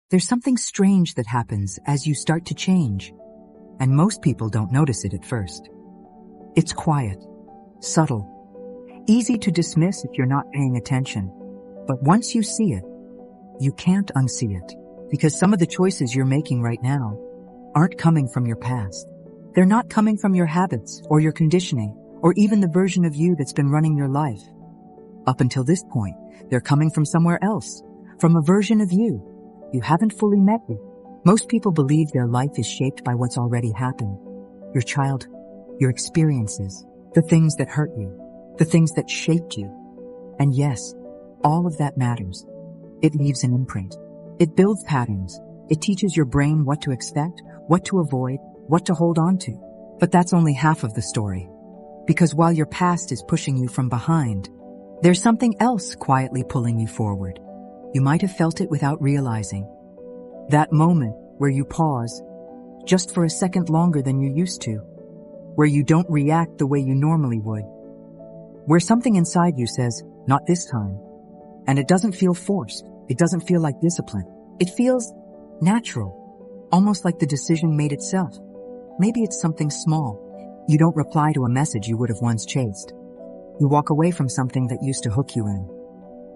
There's something strange that happens as you start to change, and most people don't notice it at first. It's quiet, subtle, easy to dismiss if you're not paying attention. But once you see it, you can't unsee it, because some of the choices you're making right now aren't coming from your past. They're not coming from your habits or your conditioning or even the version of you that's been running your life. Up until this point, they're coming from somewhere else, from a version of you haven't fully met yet. Most people believe their life is shaped by what's already happened. Your childhood, your experiences, the things that hurt you, the things that shaped you. And yes, all of that matters. It leaves an imprint. It builds patterns. It teaches your brain what to expect, what to avoid, what to hold on to. But that's only half of the story. Because while your past is pushing you from behind, there's something else quietly pulling you forward. You might have felt it without realizing. That moment where you pause, just for a second longer than you used to, where you don't react the way you normally would, where something inside you says, not this time. And it doesn't feel forced. It doesn't feel like discipline. It feels natural, almost like the decision made itself. Maybe it's something small. You don't reply to a message you would have once chased. You walk away from something that used to hook you in.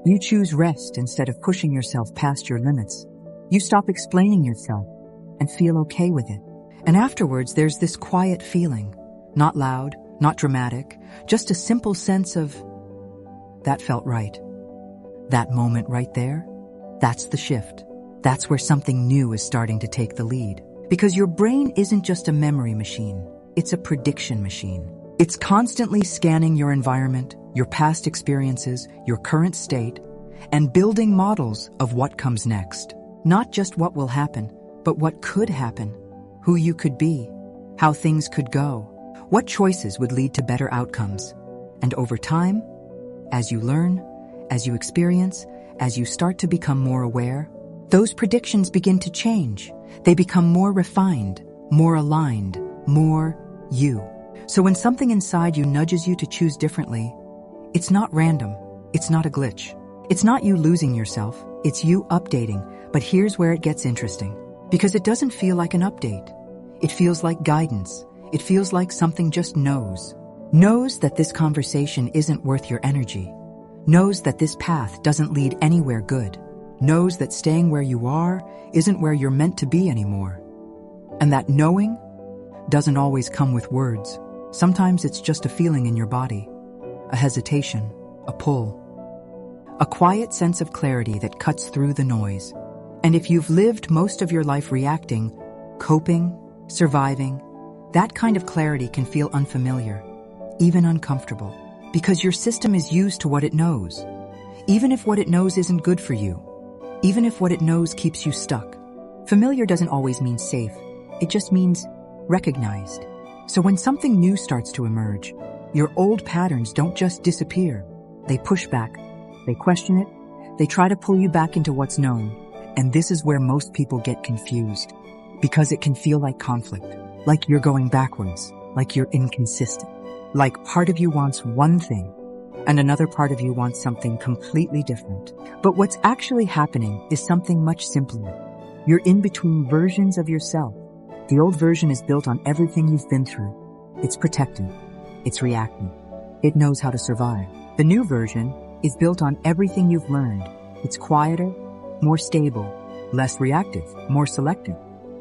You choose rest instead of pushing yourself past your limits. You stop explaining yourself and feel okay with it. And afterwards, there's this quiet feeling. Not loud, not dramatic, just a simple sense of, that felt right. That moment right there, that's the shift. That's where something new is starting to take the lead. Because your brain isn't just a memory machine, it's a prediction machine. It's constantly scanning your environment, your past experiences, your current state, and building models of what comes next. Not just what will happen, but what could happen, who you could be, how things could go, what choices would lead to better outcomes. And over time, as you learn, as you experience, as you start to become more aware, those predictions begin to change. They become more refined, more aligned, more you. So when something inside you nudges you to choose differently, it's not random. It's not a glitch. It's not you losing yourself. It's you updating. But here's where it gets interesting. Because it doesn't feel like an update. It feels like guidance. It feels like something just knows. Knows that this conversation isn't worth your energy. Knows that this path doesn't lead anywhere good. Knows that staying where you are isn't where you're meant to be anymore. And that knowing doesn't always come with words. Sometimes it's just a feeling in your body, a hesitation, a pull, a quiet sense of clarity that cuts through the noise. And if you've lived most of your life reacting, coping, surviving, that kind of clarity can feel unfamiliar, even uncomfortable, because your system is used to what it knows. Even if what it knows isn't good for you, even if what it knows keeps you stuck. Familiar doesn't always mean safe. It just means recognized. So when something new starts to emerge, your old patterns don't just disappear. They push back. They question it. They try to pull you back into what's known. And this is where most people get confused. Because it can feel like conflict. Like you're going backwards. Like you're inconsistent. Like part of you wants one thing, and another part of you wants something completely different. But what's actually happening is something much simpler. You're in between versions of yourself. The old version is built on everything you've been through. It's protective. It's reactive. It knows how to survive. The new version is built on everything you've learned. It's quieter, more stable, less reactive, more selective.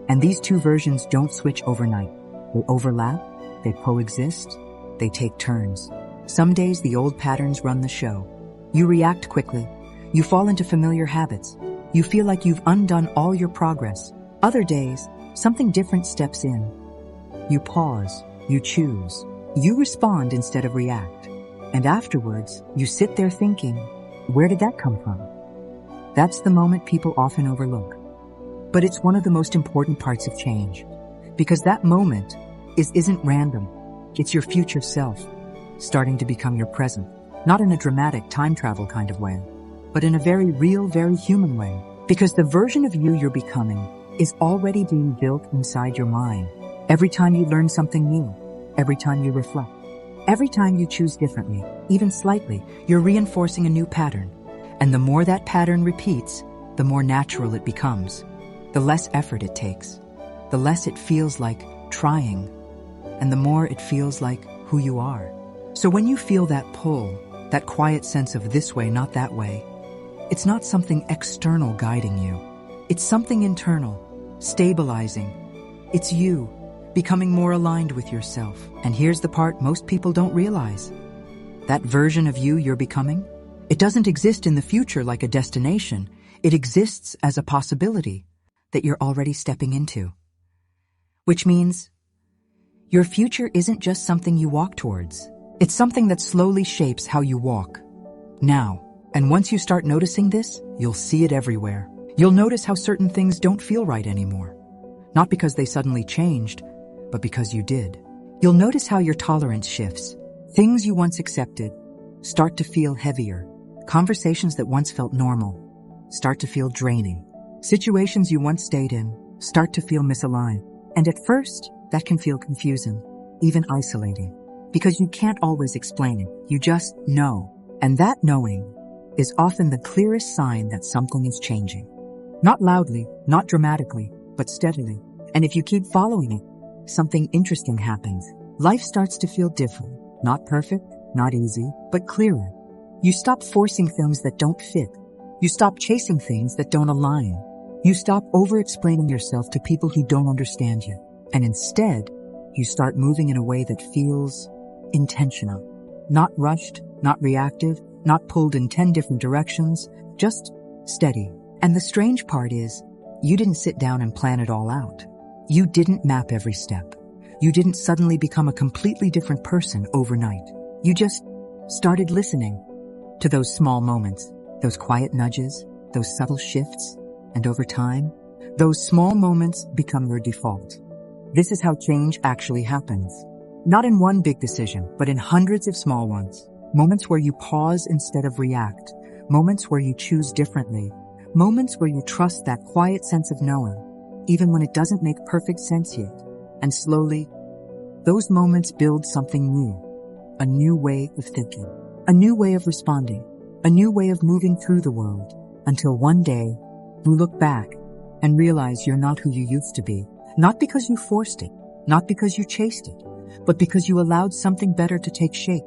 And these two versions don't switch overnight. They overlap, they coexist, they take turns. Some days the old patterns run the show. You react quickly. You fall into familiar habits. You feel like you've undone all your progress. Other days, something different steps in. You pause. You choose. You respond instead of react. And afterwards, you sit there thinking, where did that come from? That's the moment people often overlook. But it's one of the most important parts of change. Because that moment isn't random. It's your future self, starting to become your present. Not in a dramatic time travel kind of way, but in a very real, very human way. Because the version of you you're becoming is already being built inside your mind. Every time you learn something new, every time you reflect, every time you choose differently, even slightly, you're reinforcing a new pattern. And the more that pattern repeats, the more natural it becomes. the less effort it takes, the less it feels like trying, and the more it feels like who you are. So when you feel that pull, that quiet sense of this way, not that way, it's not something external guiding you. It's something internal, stabilizing. It's you, becoming more aligned with yourself. And here's the part most people don't realize. That version of you you're becoming, it doesn't exist in the future like a destination. It exists as a possibility that you're already stepping into. Which means your future isn't just something you walk towards. It's something that slowly shapes how you walk. Now, and once you start noticing this, you'll see it everywhere. You'll notice how certain things don't feel right anymore. Not because they suddenly changed, but because you did. You'll notice how your tolerance shifts. Things you once accepted start to feel heavier. Conversations that once felt normal start to feel draining. Situations you once stayed in start to feel misaligned. And at first, that can feel confusing, even isolating, because you can't always explain it. You just know. And that knowing is often the clearest sign that something is changing. Not loudly, not dramatically, but steadily. And if you keep following it, something interesting happens. Life starts to feel different. Not perfect, not easy, but clearer. You stop forcing things that don't fit. You stop chasing things that don't align. You stop over-explaining yourself to people who don't understand you. And instead, you start moving in a way that feels intentional. Not rushed, not reactive, not pulled in 10 different directions, just steady. And the strange part is, you didn't sit down and plan it all out. You didn't map every step. You didn't suddenly become a completely different person overnight. You just started listening to those small moments, those quiet nudges, those subtle shifts, and over time, those small moments become your default. This is how change actually happens. Not in one big decision, but in hundreds of small ones. Moments where you pause instead of react. Moments where you choose differently. Moments where you trust that quiet sense of knowing, even when it doesn't make perfect sense yet. And slowly, those moments build something new. A new way of thinking. A new way of responding. A new way of moving through the world. Until one day, you look back and realize you're not who you used to be. Not because you forced it, not because you chased it, but because you allowed something better to take shape.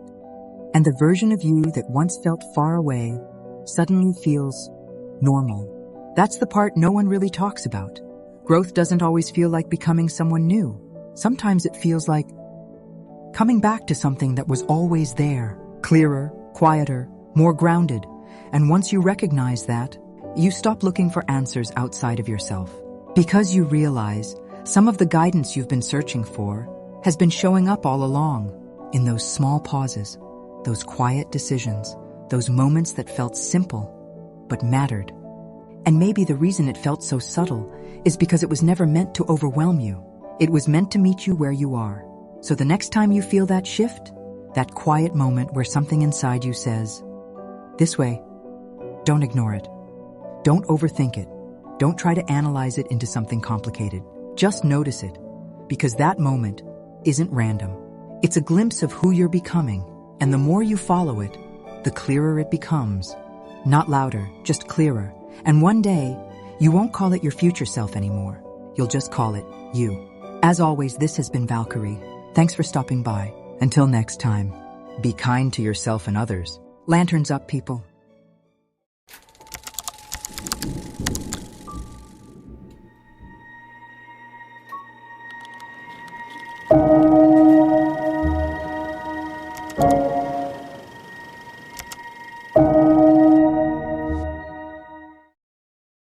And the version of you that once felt far away suddenly feels normal. That's the part no one really talks about. Growth doesn't always feel like becoming someone new. Sometimes it feels like coming back to something that was always there, clearer, quieter, more grounded. And once you recognize that, you stop looking for answers outside of yourself. Because you realize some of the guidance you've been searching for has been showing up all along in those small pauses, those quiet decisions, those moments that felt simple but mattered. And maybe the reason it felt so subtle is because it was never meant to overwhelm you. It was meant to meet you where you are. So the next time you feel that shift, that quiet moment where something inside you says, "This way," don't ignore it. Don't overthink it. Don't try to analyze it into something complicated. Just notice it, because that moment isn't random. It's a glimpse of who you're becoming, and the more you follow it, the clearer it becomes. Not louder, just clearer. And one day, you won't call it your future self anymore. You'll just call it you. As always, this has been Valkyrie. Thanks for stopping by. Until next time, be kind to yourself and others. Lanterns up, people.